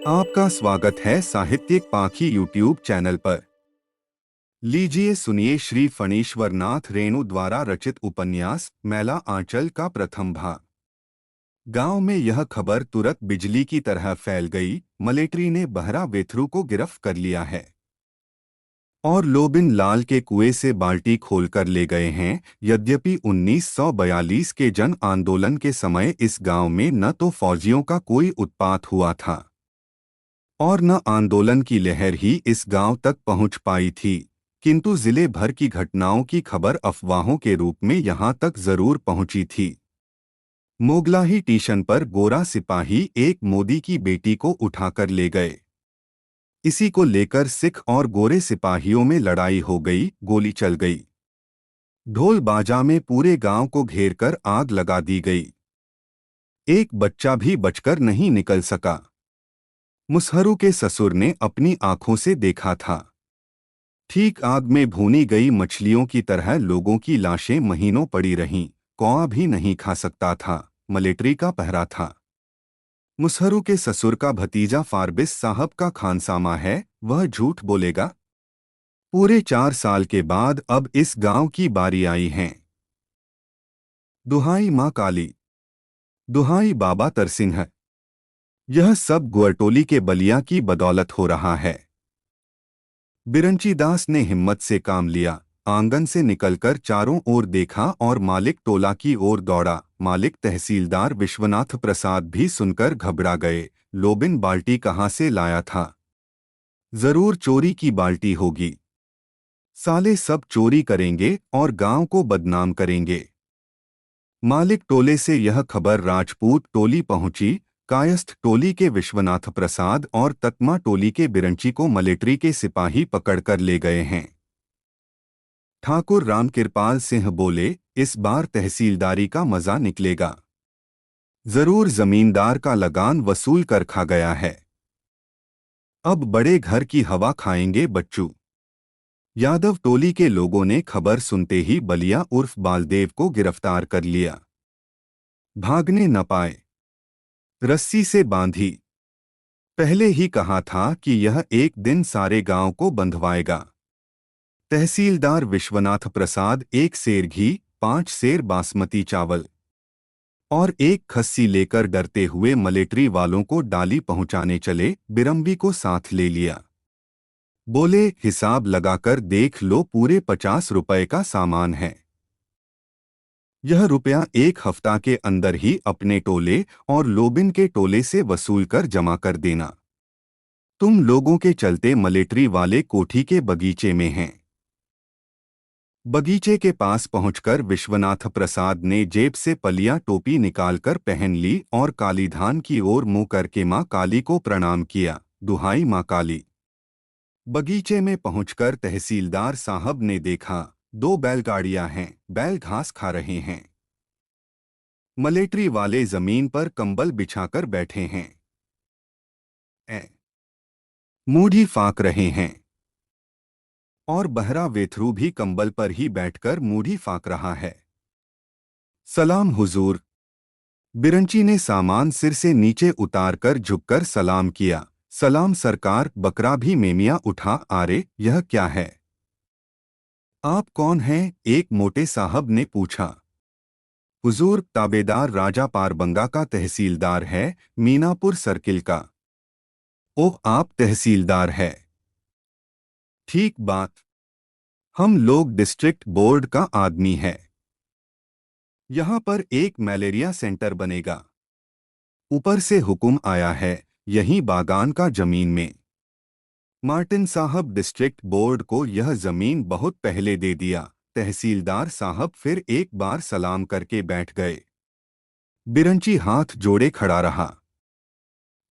आपका स्वागत है साहित्यिक पाखी यूट्यूब चैनल पर। लीजिए सुनिए श्री फणीश्वर नाथ रेणु द्वारा रचित उपन्यास मैला आंचल का प्रथम भाग। गांव में यह खबर तुरंत बिजली की तरह फैल गई। मलेट्री ने बहरा वेथरू को गिरफ्त कर लिया है और लोबिन लाल के कुएं से बाल्टी खोलकर ले गए हैं। यद्यपि 1942 के जन आंदोलन के समय इस गांव में न तो फौजियों का कोई उत्पात हुआ था और न आंदोलन की लहर ही इस गांव तक पहुंच पाई थी, किंतु जिले भर की घटनाओं की खबर अफवाहों के रूप में यहां तक जरूर पहुंची थी। मोगलाही स्टेशन पर गोरा सिपाही एक मोदी की बेटी को उठाकर ले गए। इसी को लेकर सिख और गोरे सिपाहियों में लड़ाई हो गई, गोली चल गई। ढोल बाजा में पूरे गांव को घेरकर आग लगा दी गई। एक बच्चा भी बचकर नहीं निकल सका। मुसहरू के ससुर ने अपनी आंखों से देखा था। ठीक आग में भूनी गई मछलियों की तरह लोगों की लाशें महीनों पड़ी रहीं। कौआ भी नहीं खा सकता था। मलेट्री का पहरा था। मुसहरू के ससुर का भतीजा फारबिस साहब का खानसामा है, वह झूठ बोलेगा? पूरे 4 साल के बाद अब इस गांव की बारी आई है। दुहाई माँ काली, दुहाई बाबा तरसिंह, यह सब गुअरटोली के बलिया की बदौलत हो रहा है। बिरंची दास ने हिम्मत से काम लिया। आंगन से निकलकर चारों ओर देखा और मालिक टोला की ओर दौड़ा। मालिक तहसीलदार विश्वनाथ प्रसाद भी सुनकर घबरा गए। लोबिन बाल्टी कहाँ से लाया था? जरूर चोरी की बाल्टी होगी। साले सब चोरी करेंगे और गांव को बदनाम करेंगे। मालिक टोले से यह खबर राजपूत टोली पहुंची। कायस्थ टोली के विश्वनाथ प्रसाद और ततमा टोली के बिरंची को मलेट्री के सिपाही पकड़कर ले गए हैं। ठाकुर रामकृपाल सिंह बोले, इस बार तहसीलदारी का मजा निकलेगा। जरूर जमींदार का लगान वसूल कर खा गया है। अब बड़े घर की हवा खाएंगे बच्चू। यादव टोली के लोगों ने खबर सुनते ही बलिया उर्फ बालदेव को गिरफ्तार कर लिया। भागने न पाए, रस्सी से बांधी। पहले ही कहा था कि यह एक दिन सारे गांव को बंधवाएगा। तहसीलदार विश्वनाथ प्रसाद 1 सेर घी, 5 सेर बासमती चावल और एक खस्सी लेकर डरते हुए मलेट्री वालों को डाली पहुंचाने चले। बिरंबी को साथ ले लिया। बोले, हिसाब लगाकर देख लो, पूरे 50 रुपए का सामान है। यह रुपया 1 हफ्ता के अंदर ही अपने टोले और लोबिन के टोले से वसूल कर जमा कर देना। तुम लोगों के चलते मलेट्री वाले कोठी के बगीचे में हैं। बगीचे के पास पहुंचकर विश्वनाथ प्रसाद ने जेब से पलिया टोपी निकालकर पहन ली और कालीधान की ओर मुंह करके माँ काली को प्रणाम किया। दुहाई माँ काली। बगीचे में पहुंचकर तहसीलदार साहब ने देखा 2 बैलगाड़ियां हैं, बैल घास खा रहे हैं। मलेट्री वाले जमीन पर कंबल बिछाकर बैठे हैं। मूढ़ी फाँक रहे हैं और बहरा वेथरू भी कंबल पर ही बैठकर मूढ़ी फाँक रहा है। सलाम हुजूर। बिरंची ने सामान सिर से नीचे उतारकर झुककर सलाम किया। सलाम सरकार। बकरा भी मेमिया उठा। आरे, यह क्या है? आप कौन हैं? एक मोटे साहब ने पूछा। हुजूर, ताबेदार राजा पारबंगा का तहसीलदार है, मीनापुर सर्किल का। ओह, आप तहसीलदार है? ठीक बात। हम लोग डिस्ट्रिक्ट बोर्ड का आदमी है। यहाँ पर एक मलेरिया सेंटर बनेगा। ऊपर से हुक्म आया है, यहीं बागान का जमीन में। मार्टिन साहब डिस्ट्रिक्ट बोर्ड को यह जमीन बहुत पहले दे दिया। तहसीलदार साहब फिर एक बार सलाम करके बैठ गए। बिरंची हाथ जोड़े खड़ा रहा।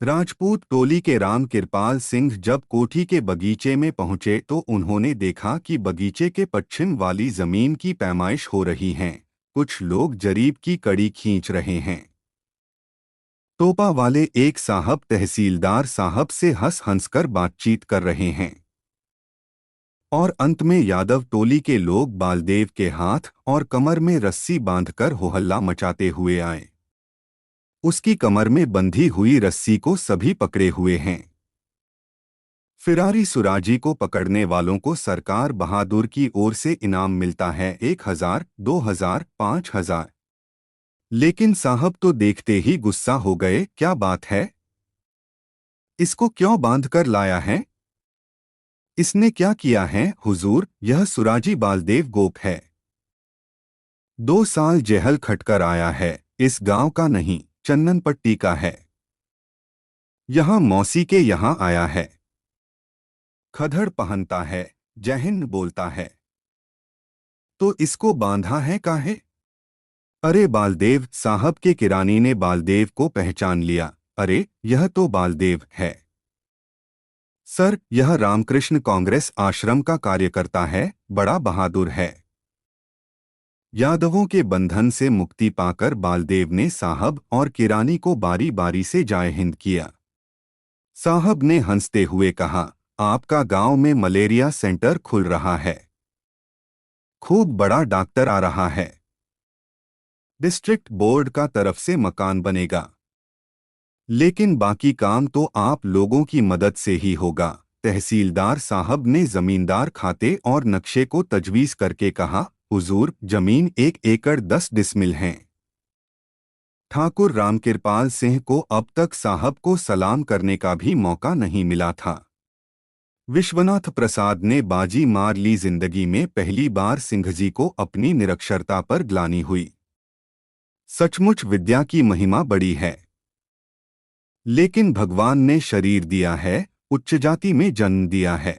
राजपूत टोली के राम कृपाल सिंह जब कोठी के बगीचे में पहुंचे तो उन्होंने देखा कि बगीचे के पश्चिम वाली जमीन की पैमाइश हो रही है। कुछ लोग जरीब की कड़ी खींच रहे हैं। टोपा वाले एक साहब तहसीलदार साहब से हंस-हंसकर बातचीत कर रहे हैं और अंत में यादव टोली के लोग बालदेव के हाथ और कमर में रस्सी बांधकर हो हल्ला मचाते हुए आए। उसकी कमर में बंधी हुई रस्सी को सभी पकड़े हुए हैं। फिरारी सुराजी को पकड़ने वालों को सरकार बहादुर की ओर से इनाम मिलता है 1,000, 2,000, 5,000। लेकिन साहब तो देखते ही गुस्सा हो गए, क्या बात है? इसको क्यों बांध कर लाया है? इसने क्या किया है हुजूर? यह सुराजी बालदेव गोप है। 2 साल जेहल खटकर आया है, इस गांव का नहीं, चन्ननपट्टी का है। यहां मौसी के यहां आया है। खदड़ पहनता है, जय हिंद बोलता है। तो इसको बांधा है काहे? अरे बालदेव साहब के किरानी ने बालदेव को पहचान लिया। अरे यह तो बालदेव है। सर यह रामकृष्ण कांग्रेस आश्रम का कार्यकर्ता है, बड़ा बहादुर है। यादवों के बंधन से मुक्ति पाकर बालदेव ने साहब और किरानी को बारी बारी से जय हिंद किया। साहब ने हंसते हुए कहा, आपका गांव में मलेरिया सेंटर खुल रहा है। खूब बड़ा डॉक्टर आ रहा है। डिस्ट्रिक्ट बोर्ड का तरफ से मकान बनेगा। लेकिन बाकी काम तो आप लोगों की मदद से ही होगा। तहसीलदार साहब ने जमींदार खाते और नक्शे को तजवीज़ करके कहा, हुजूर जमीन 1 एकड़ 10 डिसमिल है। ठाकुर रामकृपाल सिंह को अब तक साहब को सलाम करने का भी मौका नहीं मिला था। विश्वनाथ प्रसाद ने बाजी मार ली। जिंदगी में पहली बार सिंघजी को अपनी निरक्षरता पर ग्लानि हुई। सचमुच विद्या की महिमा बड़ी है। लेकिन भगवान ने शरीर दिया है, उच्च जाति में जन्म दिया है।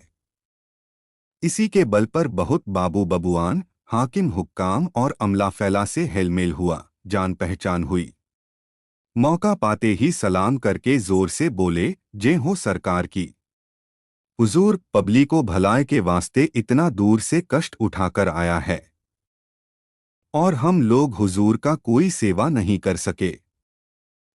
इसी के बल पर बहुत बाबू बबुआन, हाकिम हुक्काम और अमला फैला से हेलमेल हुआ, जान पहचान हुई। मौका पाते ही सलाम करके जोर से बोले, जय हो सरकार की। हुजूर पब्लिक को भलाई के वास्ते इतना दूर से कष्ट उठाकर आया है और हम लोग हुजूर का कोई सेवा नहीं कर सके।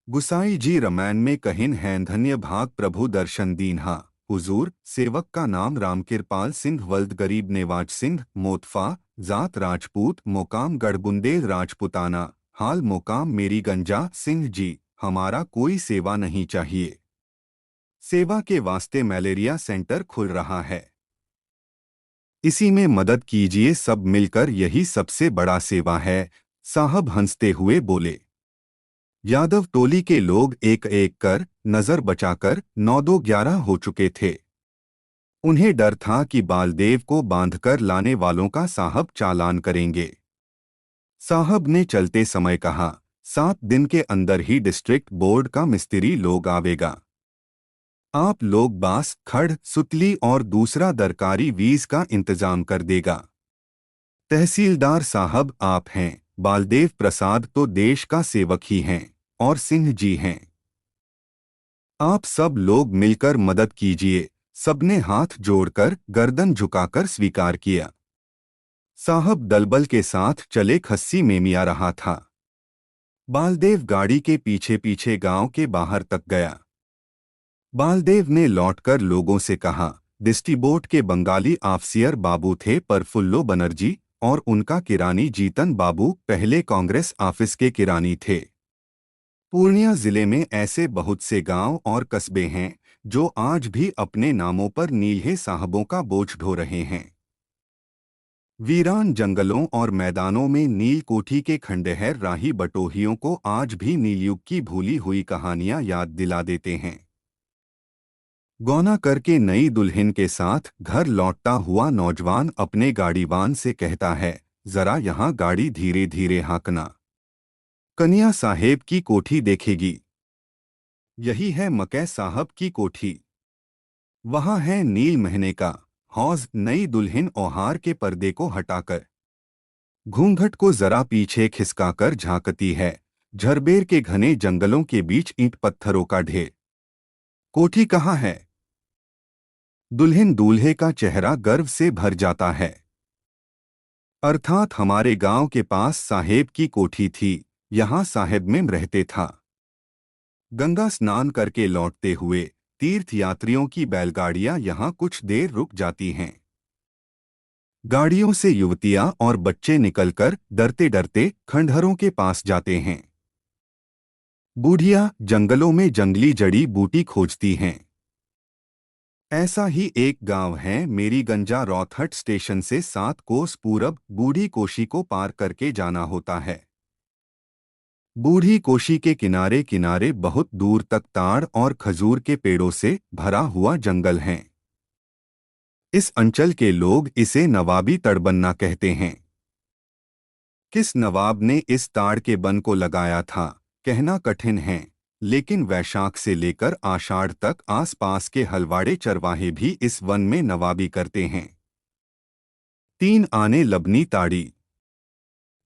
गुसाई जी रामायण में कहिन हैं, धन्य भाग प्रभु दर्शन दीन्हा। हुजूर सेवक का नाम रामकृपाल सिंह वल्द गरीब नेवाज सिंह, मोतफा जात राजपूत, मोकाम गढ़बुंदेल राजपुताना, हाल मोकाम मेरी गंजा सिंह जी। हमारा कोई सेवा नहीं चाहिए। सेवा के वास्ते मलेरिया सेंटर खुल रहा है, इसी में मदद कीजिए सब मिलकर, यही सबसे बड़ा सेवा है। साहब हंसते हुए बोले। यादव टोली के लोग एक एक कर नजर बचाकर 9-2-11 हो चुके थे। उन्हें डर था कि बालदेव को बांधकर लाने वालों का साहब चालान करेंगे। साहब ने चलते समय कहा, 7 दिन के अंदर ही डिस्ट्रिक्ट बोर्ड का मिस्त्री लोग आवेगा। आप लोग बांस, खड़, सुतली और दूसरा दरकारी वीज का इंतजाम कर देगा। तहसीलदार साहब आप हैं, बालदेव प्रसाद तो देश का सेवक ही हैं और सिंह जी हैं। आप सब लोग मिलकर मदद कीजिए। सबने हाथ जोड़कर गर्दन झुकाकर स्वीकार किया। साहब दलबल के साथ चले। खस्सी मेमिया रहा था। बालदेव गाड़ी के पीछे पीछे गांव के बाहर तक गया। बालदेव ने लौटकर लोगों से कहा, डिस्ट्रीबोर्ड के बंगाली ऑफिसर बाबू थे प्रफुल्लो बनर्जी और उनका किरानी जीतन बाबू पहले कांग्रेस ऑफिस के किरानी थे। पूर्णिया जिले में ऐसे बहुत से गांव और कस्बे हैं जो आज भी अपने नामों पर नील्हे साहबों का बोझ ढो रहे हैं। वीरान जंगलों और मैदानों में नील कोठी के खंडहर राही बटोहियों को आज भी नीलयुग की भूली हुई कहानियां याद दिला देते हैं। गौना करके नई दुल्हन के साथ घर लौटता हुआ नौजवान अपने गाड़ीवान से कहता है, जरा यहाँ गाड़ी धीरे धीरे हाँकना, कन्या साहेब की कोठी देखेगी। यही है मकै साहब की कोठी। वहाँ है नील महीने का हौज। नई दुल्हन ओहार के पर्दे को हटाकर घूंघट को जरा पीछे खिसकाकर झांकती है। झरबेर के घने जंगलों के बीच ईंट पत्थरों का ढेर। कोठी कहाँ है? दुल्हन दूल्हे का चेहरा गर्व से भर जाता है। अर्थात हमारे गांव के पास साहेब की कोठी थी, यहाँ साहेब में रहते था। गंगा स्नान करके लौटते हुए तीर्थ यात्रियों की बैलगाड़ियां यहाँ कुछ देर रुक जाती हैं। गाड़ियों से युवतियां और बच्चे निकलकर डरते डरते खंडहरों के पास जाते हैं। बूढ़िया जंगलों में जंगली जड़ी बूटी खोजती हैं। ऐसा ही एक गांव है मेरी गंजा। रॉथहट स्टेशन से 7 कोस पूरब बूढ़ी कोशी को पार करके जाना होता है। बूढ़ी कोशी के किनारे किनारे बहुत दूर तक ताड़ और खजूर के पेड़ों से भरा हुआ जंगल है। इस अंचल के लोग इसे नवाबी तड़बन्ना कहते हैं। किस नवाब ने इस ताड़ के बन को लगाया था, कहना कठिन है, लेकिन वैशाख से लेकर आषाढ़ तक आसपास के हलवाड़े चरवाहे भी इस वन में नवाबी करते हैं। 3 आने लबनी ताड़ी,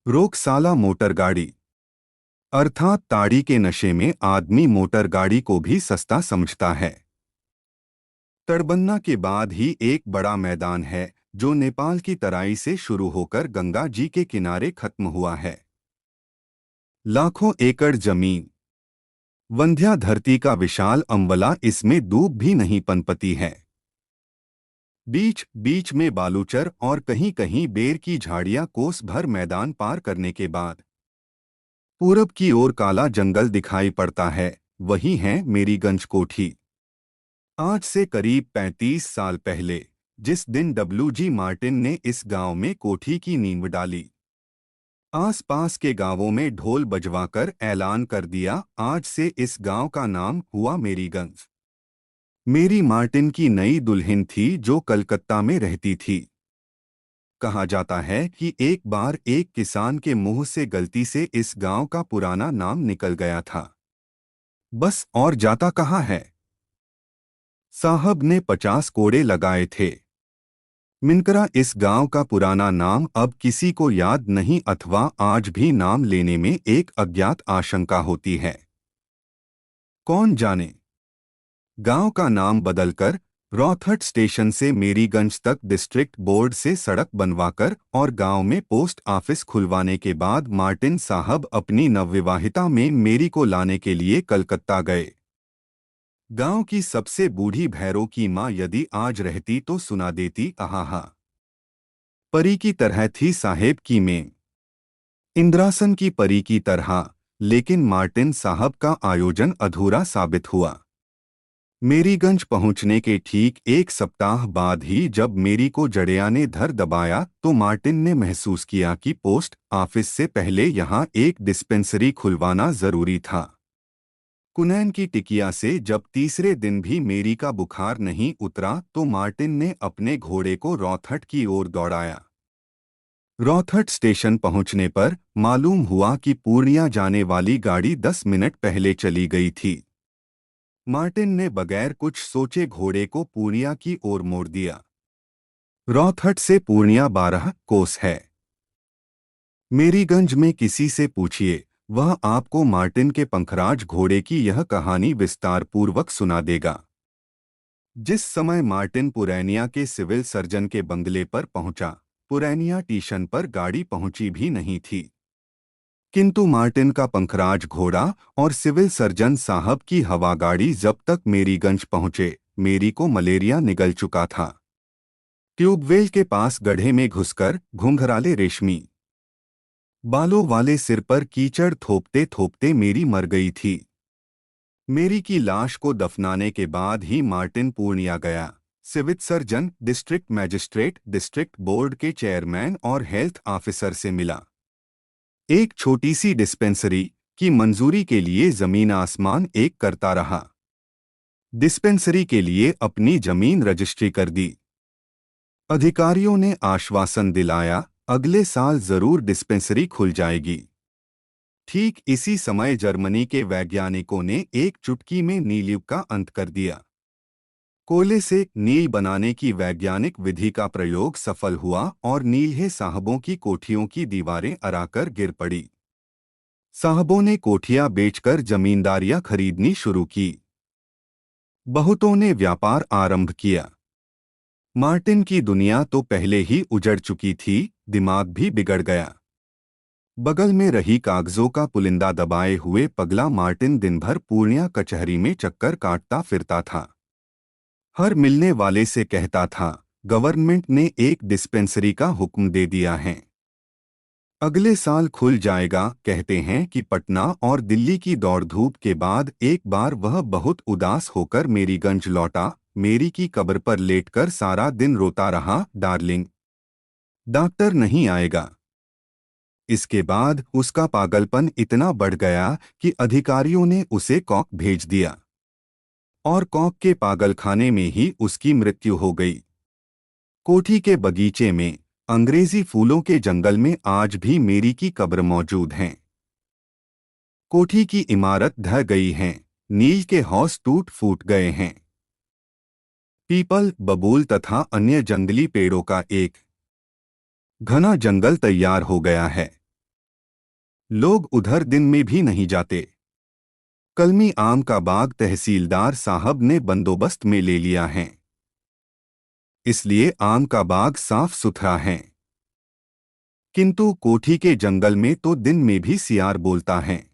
रोकसाला मोटर गाड़ी। अर्थात ताड़ी के नशे में आदमी मोटर गाड़ी को भी सस्ता समझता है। तड़बन्ना के बाद ही एक बड़ा मैदान है जो नेपाल की तराई से शुरू होकर गंगा जी के किनारे खत्म हुआ है। लाखों एकड़ जमीन, वंध्या धरती का विशाल अम्बला, इसमें दूब भी नहीं पनपती है। बीच बीच में बालूचर और कहीं कहीं बेर की झाड़ियां। कोस भर मैदान पार करने के बाद पूरब की ओर काला जंगल दिखाई पड़ता है। वही है मेरी गंज कोठी। आज से करीब 35 साल पहले, जिस दिन डब्ल्यू.जी. मार्टिन ने इस गांव में कोठी की नींव डाली, आसपास के गांवों में ढोल बजवाकर ऐलान कर दिया, आज से इस गांव का नाम हुआ मेरीगंज। मेरी मार्टिन की नई दुल्हन थी जो कलकत्ता में रहती थी। कहा जाता है कि एक बार एक किसान के मुंह से गलती से इस गांव का पुराना नाम निकल गया था। बस और जाता कहाँ है। साहब ने 50 कोड़े लगाए थे। मिनकरा इस गांव का पुराना नाम अब किसी को याद नहीं, अथवा आज भी नाम लेने में एक अज्ञात आशंका होती है। कौन जाने। गांव का नाम बदलकर रॉथहट स्टेशन से मेरीगंज तक डिस्ट्रिक्ट बोर्ड से सड़क बनवाकर और गांव में पोस्ट ऑफिस खुलवाने के बाद मार्टिन साहब अपनी नवविवाहिता में मेरी को लाने के लिए कलकत्ता गए। गांव की सबसे बूढ़ी भैरों की माँ यदि आज रहती तो सुना देती, आहा, परी की तरह थी साहेब की में, इंद्रासन की परी की तरह। लेकिन मार्टिन साहब का आयोजन अधूरा साबित हुआ। मेरीगंज पहुंचने के ठीक 1 सप्ताह बाद ही जब मेरी को जड़िया ने धर दबाया तो मार्टिन ने महसूस किया कि पोस्ट ऑफिस से पहले यहां एक डिस्पेंसरी खुलवाना जरूरी था। कुनैन की टिकिया से जब तीसरे दिन भी मेरी का बुखार नहीं उतरा तो मार्टिन ने अपने घोड़े को रॉथहट की ओर दौड़ाया। रॉथहट स्टेशन पहुंचने पर मालूम हुआ कि पूर्णिया जाने वाली गाड़ी 10 मिनट पहले चली गई थी। मार्टिन ने बगैर कुछ सोचे घोड़े को पूर्णिया की ओर मोड़ दिया। रॉथहट से पूर्णिया 12 कोस है। मेरीगंज में किसी से पूछिए, वह आपको मार्टिन के पंखराज घोड़े की यह कहानी विस्तार पूर्वक सुना देगा। जिस समय मार्टिन पुरैनिया के सिविल सर्जन के बंगले पर पहुंचा, पुरैनिया स्टेशन पर गाड़ी पहुंची भी नहीं थी। किंतु मार्टिन का पंखराज घोड़ा और सिविल सर्जन साहब की हवागाड़ी जब तक मेरीगंज पहुंचे, मेरी को मलेरिया निगल चुका था। ट्यूबवेल के पास गड्ढे में घुसकर घुंघराले रेशमी बालों वाले सिर पर कीचड़ थोपते थोपते मेरी मर गई थी। मेरी की लाश को दफनाने के बाद ही मार्टिन पूर्णिया गया। Civil surgeon, district magistrate, district board के चेयरमैन और हेल्थ ऑफिसर से मिला। एक छोटी सी डिस्पेंसरी की मंजूरी के लिए जमीन आसमान एक करता रहा। डिस्पेंसरी के लिए अपनी जमीन रजिस्ट्री कर दी। अधिकारियों ने आश्वासन दिलाया, अगले साल जरूर डिस्पेंसरी खुल जाएगी। ठीक इसी समय जर्मनी के वैज्ञानिकों ने एक चुटकी में नीलयुग का अंत कर दिया। कोयले से नील बनाने की वैज्ञानिक विधि का प्रयोग सफल हुआ और नील्हे साहबों की कोठियों की दीवारें अराकर गिर पड़ी। साहबों ने कोठियां बेचकर जमींदारियां खरीदनी शुरू की। बहुतों ने व्यापार आरंभ किया। मार्टिन की दुनिया तो पहले ही उजड़ चुकी थी, दिमाग भी बिगड़ गया। बगल में रही कागजों का पुलिंदा दबाए हुए पगला मार्टिन दिन भर पूर्णिया कचहरी में चक्कर काटता फिरता था। हर मिलने वाले से कहता था, गवर्नमेंट ने एक डिस्पेंसरी का हुक्म दे दिया है। अगले साल खुल जाएगा। कहते हैं कि पटना और दिल्ली की दौड़ धूप के बाद एक बार वह बहुत उदास होकर मेरीगंज लौटा। मेरी की कब्र पर लेटकर सारा दिन रोता रहा, डार्लिंग, डॉक्टर नहीं आएगा। इसके बाद उसका पागलपन इतना बढ़ गया कि अधिकारियों ने उसे कॉक भेज दिया और कॉक के पागलखाने में ही उसकी मृत्यु हो गई। कोठी के बगीचे में, अंग्रेजी फूलों के जंगल में आज भी मेरी की कब्र मौजूद है। कोठी की इमारत ढह गई है, नील के हौस टूट फूट गए हैं। पीपल, बबूल तथा अन्य जंगली पेड़ों का एक घना जंगल तैयार हो गया है। लोग उधर दिन में भी नहीं जाते। कलमी आम का बाग तहसीलदार साहब ने बंदोबस्त में ले लिया है, इसलिए आम का बाग साफ सुथरा है। किंतु कोठी के जंगल में तो दिन में भी सियार बोलता है।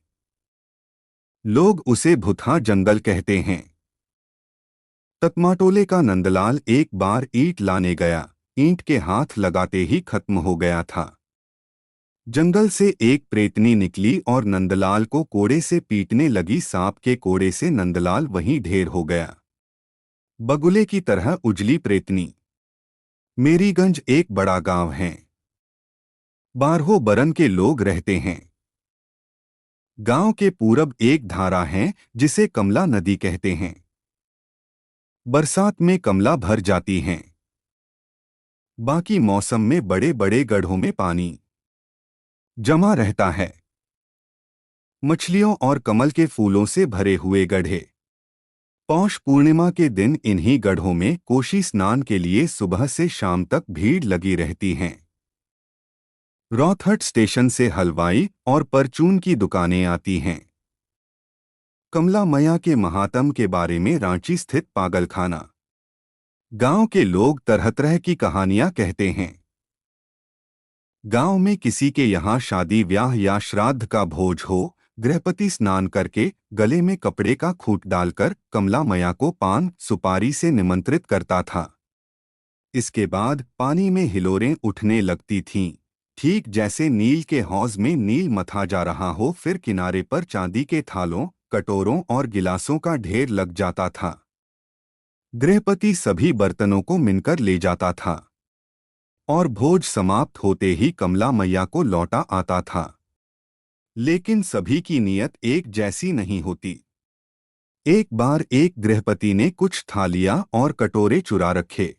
लोग उसे भुतहा जंगल कहते हैं। ततमाटोले का नंदलाल एक बार ईंट लाने गया, ईंट के हाथ लगाते ही खत्म हो गया था। जंगल से एक प्रेतनी निकली और नंदलाल को कोड़े से पीटने लगी। सांप के कोड़े से नंदलाल वहीं ढेर हो गया। बगुले की तरह उजली प्रेतनी। मेरीगंज एक बड़ा गांव है। 12 बरन के लोग रहते हैं। गांव के पूरब एक धारा है जिसे कमला नदी कहते हैं। बरसात में कमला भर जाती हैं। बाकी मौसम में बड़े बड़े गड्ढों में पानी जमा रहता है। मछलियों और कमल के फूलों से भरे हुए गड्ढे। पौष पूर्णिमा के दिन इन्हीं गड्ढों में कोशी स्नान के लिए सुबह से शाम तक भीड़ लगी रहती है। रौथहट स्टेशन से हलवाई और परचून की दुकानें आती हैं। कमला मैया के महात्म के बारे में रांची स्थित पागलखाना। गांव के लोग तरह तरह की कहानियां कहते हैं। गांव में किसी के यहाँ शादी ब्याह या श्राद्ध का भोज हो, गृहपति स्नान करके गले में कपड़े का खूंट डालकर कमला मैया को पान सुपारी से निमंत्रित करता था। इसके बाद पानी में हिलोरें उठने लगती थीं, ठीक जैसे नील के हौज में नील मथा जा रहा हो। फिर किनारे पर चांदी के थालों, कटोरों और गिलासों का ढेर लग जाता था। गृहपति सभी बर्तनों को मिनकर ले जाता था और भोज समाप्त होते ही कमला मैया को लौटा आता था। लेकिन सभी की नीयत एक जैसी नहीं होती। एक बार एक गृहपति ने कुछ थालियां और कटोरे चुरा रखे।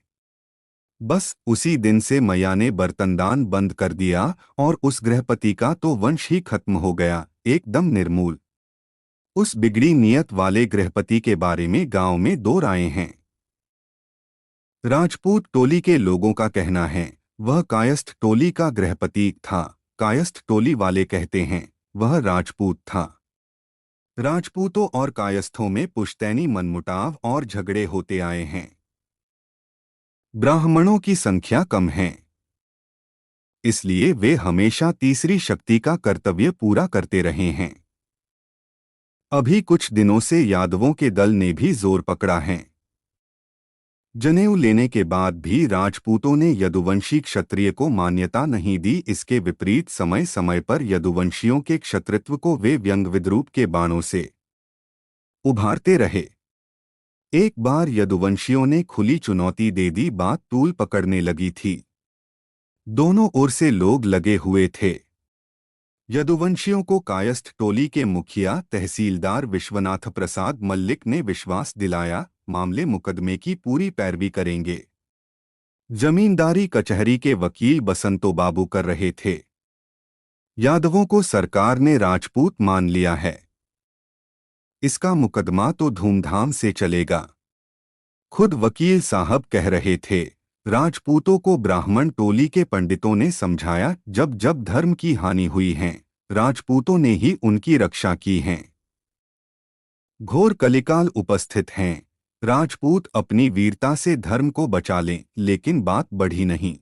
बस उसी दिन से मैया ने बर्तनदान बंद कर दिया और उस गृहपति का तो वंश ही खत्म हो गया, एकदम निर्मूल। उस बिगड़ी नीयत वाले गृहपति के बारे में गांव में दो रायें हैं। राजपूत टोली के लोगों का कहना है वह कायस्थ टोली का गृहपति था। कायस्थ टोली वाले कहते हैं वह राजपूत था। राजपूतों और कायस्थों में पुश्तैनी मनमुटाव और झगड़े होते आए हैं। ब्राह्मणों की संख्या कम है, इसलिए वे हमेशा तीसरी शक्ति का कर्तव्य पूरा करते रहे हैं। अभी कुछ दिनों से यादवों के दल ने भी जोर पकड़ा है। जनेऊ लेने के बाद भी राजपूतों ने यदुवंशी क्षत्रिय को मान्यता नहीं दी। इसके विपरीत समय समय पर यदुवंशियों के क्षत्रित्व को वे व्यंग विद्रूप के बाणों से उभारते रहे। एक बार यदुवंशियों ने खुली चुनौती दे दी, बात तूल पकड़ने लगी थी। दोनों ओर से लोग लगे हुए थे। यदुवंशियों को कायस्थ टोली के मुखिया तहसीलदार विश्वनाथ प्रसाद मल्लिक ने विश्वास दिलाया, मामले मुकदमे की पूरी पैरवी करेंगे। जमींदारी कचहरी के वकील बसंतो बाबू कर रहे थे। यादवों को सरकार ने राजपूत मान लिया है, इसका मुकदमा तो धूमधाम से चलेगा। खुद वकील साहब कह रहे थे। राजपूतों को ब्राह्मण टोली के पंडितों ने समझाया, जब जब धर्म की हानि हुई है राजपूतों ने ही उनकी रक्षा की है। घोर कलिकाल उपस्थित हैं। राजपूत अपनी वीरता से धर्म को बचा लें, लेकिन बात बढ़ी नहीं।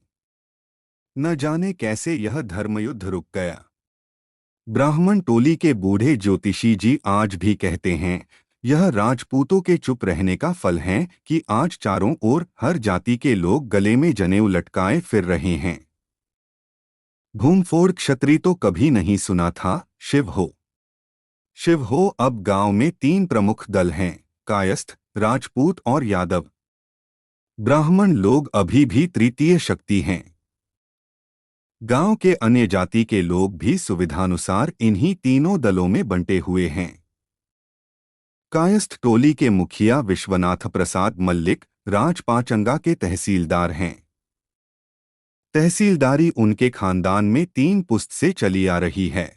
न जाने कैसे यह धर्मयुद्ध रुक गया। ब्राह्मण टोली के बूढ़े ज्योतिषी जी आज भी कहते हैं यह राजपूतों के चुप रहने का फल है कि आज चारों ओर हर जाति के लोग गले में जनेऊ लटकाए फिर रहे हैं। घूमफोड़ क्षत्रिय तो कभी नहीं सुना था। शिव हो, शिव हो। अब गांव में तीन प्रमुख दल हैं, कायस्थ, राजपूत और यादव। ब्राह्मण लोग अभी भी तृतीय शक्ति हैं। गांव के अन्य जाति के लोग भी सुविधानुसार इन्हीं तीनों दलों में बंटे हुए हैं। कायस्थ टोली के मुखिया विश्वनाथ प्रसाद मल्लिक राजपाचंगा के तहसीलदार हैं। तहसीलदारी उनके खानदान में 3 पुश्त से चली आ रही है।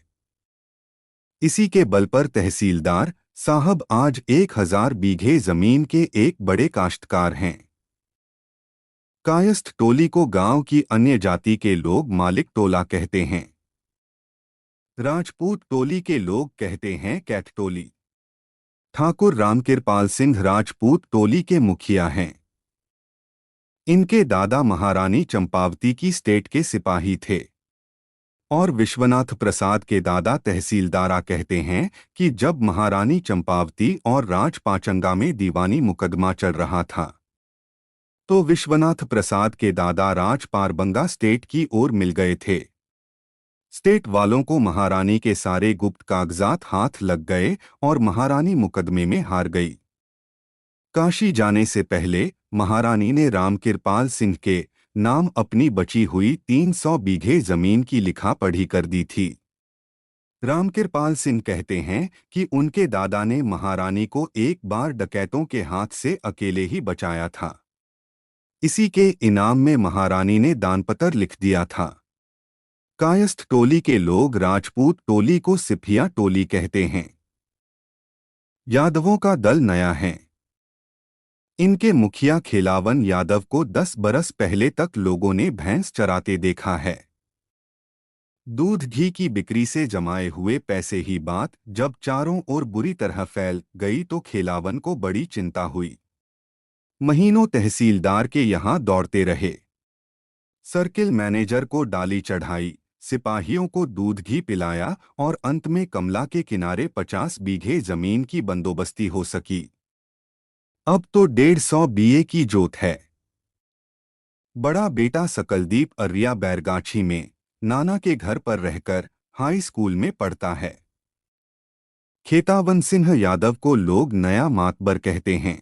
इसी के बल पर तहसीलदार साहब आज 1000 बीघे जमीन के एक बड़े काश्तकार हैं। कायस्थ टोली को गांव की अन्य जाति के लोग मालिक टोला कहते हैं। राजपूत टोली के लोग कहते हैं कैथ टोली। ठाकुर रामकृपाल सिंह राजपूत टोली के मुखिया हैं। इनके दादा महारानी चंपावती की स्टेट के सिपाही थे और विश्वनाथ प्रसाद के दादा तहसीलदारा कहते हैं कि जब महारानी चंपावती और राजपाचंगा में दीवानी मुकदमा चल रहा था तो विश्वनाथ प्रसाद के दादा राजपारबंगा स्टेट की ओर मिल गए थे। स्टेट वालों को महारानी के सारे गुप्त कागजात हाथ लग गए और महारानी मुकदमे में हार गई। काशी जाने से पहले महारानी ने रामकृपाल सिंह के नाम अपनी बची हुई 300 बीघे जमीन की लिखा पढ़ी कर दी थी। रामकृपाल सिंह कहते हैं कि उनके दादा ने महारानी को एक बार डकैतों के हाथ से अकेले ही बचाया था। इसी के इनाम में महारानी ने दानपत्र लिख दिया था। कायस्थ टोली के लोग राजपूत टोली को सिपिया टोली कहते हैं। यादवों का दल नया है। इनके मुखिया खेलावन यादव को 10 बरस पहले तक लोगों ने भैंस चराते देखा है। दूध घी की बिक्री से जमाए हुए पैसे ही बात जब चारों ओर बुरी तरह फैल गई तो खेलावन को बड़ी चिंता हुई। महीनों तहसीलदार के यहां दौड़ते रहे, सर्किल मैनेजर को डाली चढ़ाई, सिपाहियों को दूध घी पिलाया और अंत में कमला के किनारे 50 बीघे जमीन की बंदोबस्ती हो सकी। अब तो 150 बीए की जोत है। बड़ा बेटा सकलदीप अर्रिया बैरगाछी में नाना के घर पर रहकर हाई स्कूल में पढ़ता है। खेतावन सिंह यादव को लोग नया मातबर कहते हैं,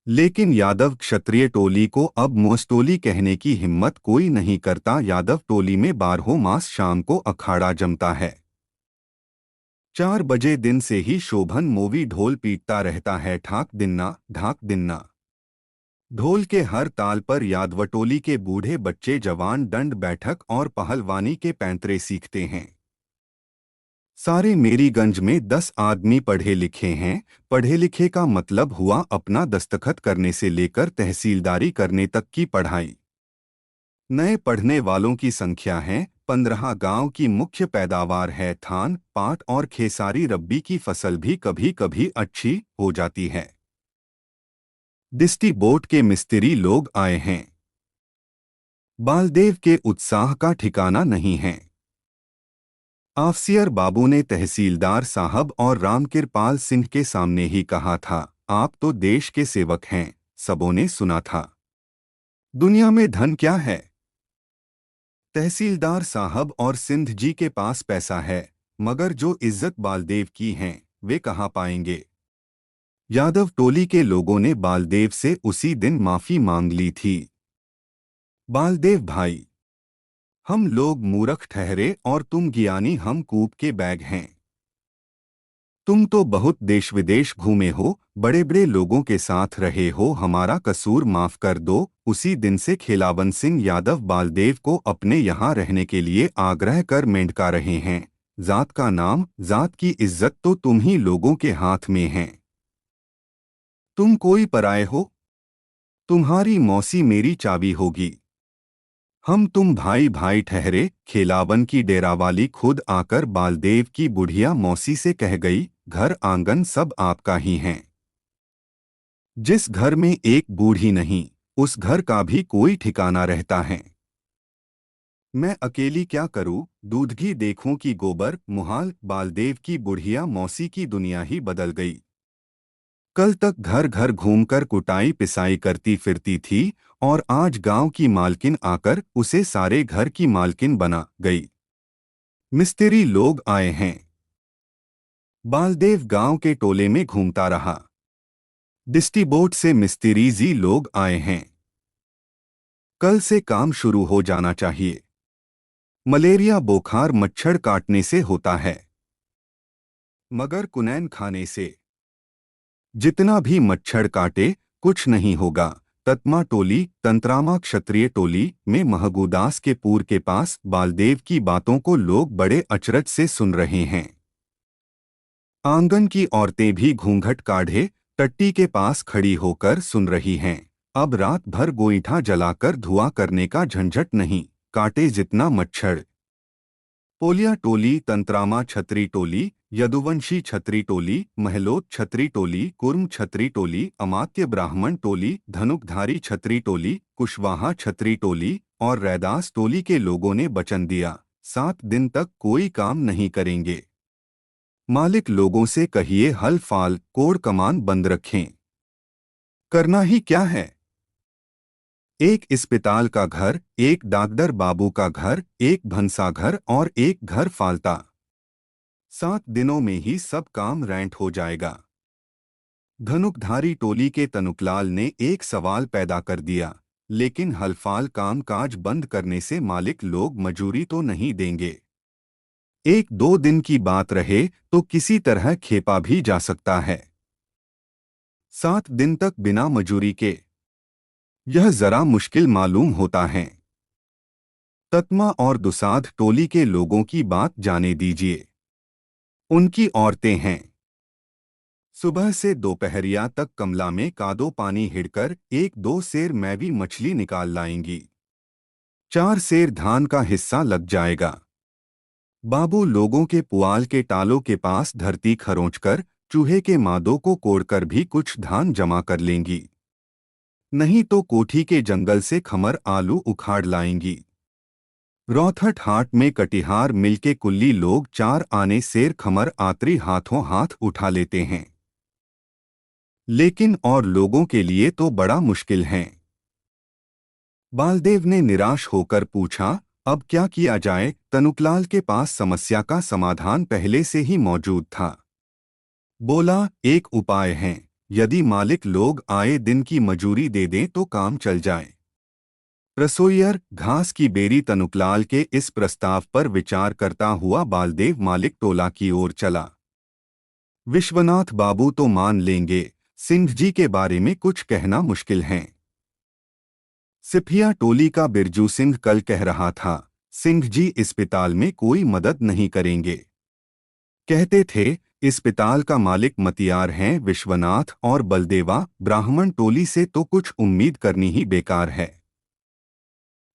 लेकिन यादव क्षत्रिय टोली को अब मोस्तोली कहने की हिम्मत कोई नहीं करता। यादव टोली में 12 मास शाम को अखाड़ा जमता है। 4 बजे दिन से ही शोभन मोवी ढोल पीटता रहता है, ठाक दिन्ना ढाक दिन्ना। ढोल के हर ताल पर यादवटोली के बूढ़े बच्चे जवान दंड बैठक और पहलवानी के पैंतरे सीखते हैं। सारे मेरीगंज में 10 आदमी पढ़े लिखे हैं। पढ़े लिखे का मतलब हुआ अपना दस्तखत करने से लेकर तहसीलदारी करने तक की पढ़ाई। नए पढ़ने वालों की संख्या है 15। गांव की मुख्य पैदावार है धान, पाट और खेसारी। रब्बी की फसल भी कभी कभी अच्छी हो जाती है। डिस्टी बोट के मिस्त्री लोग आए हैं। बालदेव के उत्साह का ठिकाना नहीं है। आफसियर बाबू ने तहसीलदार साहब और रामकृपाल सिंह के सामने ही कहा था, आप तो देश के सेवक हैं। सबों ने सुना था। दुनिया में धन क्या है? तहसीलदार साहब और सिंध जी के पास पैसा है, मगर जो इज्जत बालदेव की हैं, वे कहाँ पाएंगे? यादव टोली के लोगों ने बालदेव से उसी दिन माफी मांग ली थी। बालदेव भाई, हम लोग मूर्ख ठहरे और तुम ज्ञानी, हम कूप के बैग हैं। तुम तो बहुत देश विदेश घूमे हो, बड़े बड़े लोगों के साथ रहे हो, हमारा कसूर माफ कर दो। उसी दिन से खेलावन सिंह यादव बालदेव को अपने यहाँ रहने के लिए आग्रह कर मेंढका रहे हैं। जात का नाम, जात की इज्जत तो तुम ही लोगों के हाथ में है। तुम कोई पराये हो? तुम्हारी मौसी मेरी चाबी होगी। हम तुम भाई भाई ठहरे। खेलावन की डेरावाली खुद आकर बालदेव की बुढ़िया मौसी से कह गई, घर आंगन सब आपका ही है। जिस घर में एक बूढ़ी नहीं, उस घर का भी कोई ठिकाना रहता है। मैं अकेली क्या करूं, दूध घी देखूं कि गोबर मुहाल। बालदेव की बुढ़िया मौसी की दुनिया ही बदल गई। कल तक घर घर घूमकर कुटाई पिसाई करती फिरती थी और आज गांव की मालकिन आकर उसे सारे घर की मालकिन बना गई। मिस्त्री लोग आए हैं। बालदेव गांव के टोले में घूमता रहा। डिस्टी बोट से मिस्त्री जी लोग आए हैं। कल से काम शुरू हो जाना चाहिए। मलेरिया बुखार मच्छर काटने से होता है, मगर कुनैन खाने से। जितना भी मच्छर काटे कुछ नहीं होगा। तत्मा टोली तंत्रामा क्षत्रिय टोली में महगूदास के पूर के पास बालदेव की बातों को लोग बड़े अचरज से सुन रहे हैं। आंगन की औरतें भी घूंघट काढ़े टट्टी के पास खड़ी होकर सुन रही हैं। अब रात भर गोईठा जलाकर धुआं करने का झंझट नहीं, काटे जितना मच्छर। पोलिया टोली तंत्रामा छत्री टोली यदुवंशी छत्री टोली महलोत छत्री टोली कुर्म छत्री टोली अमात्य ब्राह्मण टोली धनुकधारी छत्री टोली कुशवाहा छत्री टोली और रैदास टोली के लोगों ने वचन दिया, 7 दिन तक कोई काम नहीं करेंगे। मालिक लोगों से कहिए हल फाल कोड़ कमान बंद रखें। करना ही क्या है? एक अस्पताल का घर, एक डाकदर बाबू का घर, एक भंसाघर और एक घर फालता। 7 दिनों में ही सब काम रैंट हो जाएगा। धनुकधारी टोली के तनुकलाल ने एक सवाल पैदा कर दिया, लेकिन हलफाल काम काज बंद करने से मालिक लोग मजूरी तो नहीं देंगे। 1-2 दिन की बात रहे तो किसी तरह खेपा भी जा सकता है। 7 दिन तक बिना मजूरी के, यह जरा मुश्किल मालूम होता है। तत्मा और दुसाध टोली के लोगों की बात जाने दीजिए। उनकी औरतें हैं। सुबह से दोपहरिया तक कमला में कादो पानी हिड़कर 1-2 सेर मैवी मछली निकाल लाएंगी। 4 सेर धान का हिस्सा लग जाएगा। बाबू लोगों के पुआल के टालों के पास धरती खरोंचकर चूहे के मादों को कोड़कर भी कुछ धान जमा कर लेंगी। नहीं तो कोठी के जंगल से खमर आलू उखाड़ लाएंगी। रौथट हाट में कटिहार मिल के कुल्ली लोग 4 आने सेर खमर आतरी हाथों हाथ उठा लेते हैं। लेकिन और लोगों के लिए तो बड़ा मुश्किल है। बालदेव ने निराश होकर पूछा, अब क्या किया जाए? तनुकलाल के पास समस्या का समाधान पहले से ही मौजूद था। बोला, एक उपाय है, यदि मालिक लोग आए दिन की मजूरी दे दें तो काम चल जाए। रसोईयर घास की बेरी तनुकलाल के इस प्रस्ताव पर विचार करता हुआ बालदेव मालिक टोला की ओर चला। विश्वनाथ बाबू तो मान लेंगे, सिंह जी के बारे में कुछ कहना मुश्किल है। सिपिया टोली का बिरजू सिंह कल कह रहा था, सिंह जी अस्पताल में कोई मदद नहीं करेंगे। कहते थे अस्पताल का मालिक मतियार हैं विश्वनाथ और बलदेवा, ब्राह्मण टोली से तो कुछ उम्मीद करनी ही बेकार है।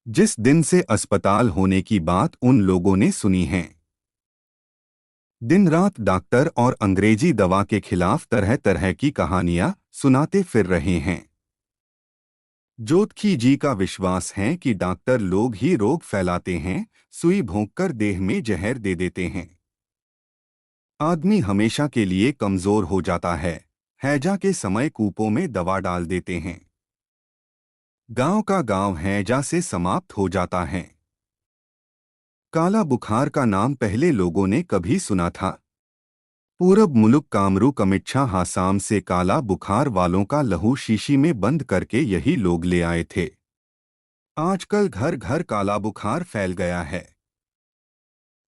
जिस दिन से अस्पताल होने की बात उन लोगों ने सुनी है, दिन रात डॉक्टर और अंग्रेजी दवा के खिलाफ तरह तरह की कहानियां सुनाते फिर रहे हैं। जोतखी जी का विश्वास है कि डॉक्टर लोग ही रोग फैलाते हैं, सुई भोंककर देह में जहर दे देते हैं। आदमी हमेशा के लिए कमजोर हो जाता है, हैजा के समय कूपों में दवा डाल देते हैं। गांव का गांव हैजा से समाप्त हो जाता है। काला बुखार का नाम पहले लोगों ने कभी सुना था? पूरब मुलुक कामरू कमिच्छा हासाम से काला बुखार वालों का लहू शीशी में बंद करके यही लोग ले आए थे। आजकल घर घर काला बुखार फैल गया है।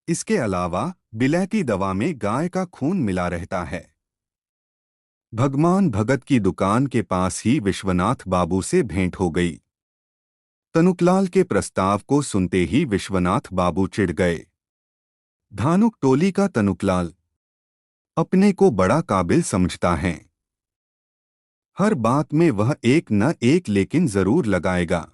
इसके अलावा बिलैती दवा में गाय का खून मिला रहता है। भगवान भगत की दुकान के पास ही विश्वनाथ बाबू से भेंट हो गई। तनुकलाल के प्रस्ताव को सुनते ही विश्वनाथ बाबू चिढ़ गए। धानुक टोली का तनुकलाल अपने को बड़ा काबिल समझता है। हर बात में वह एक न एक लेकिन जरूर लगाएगा।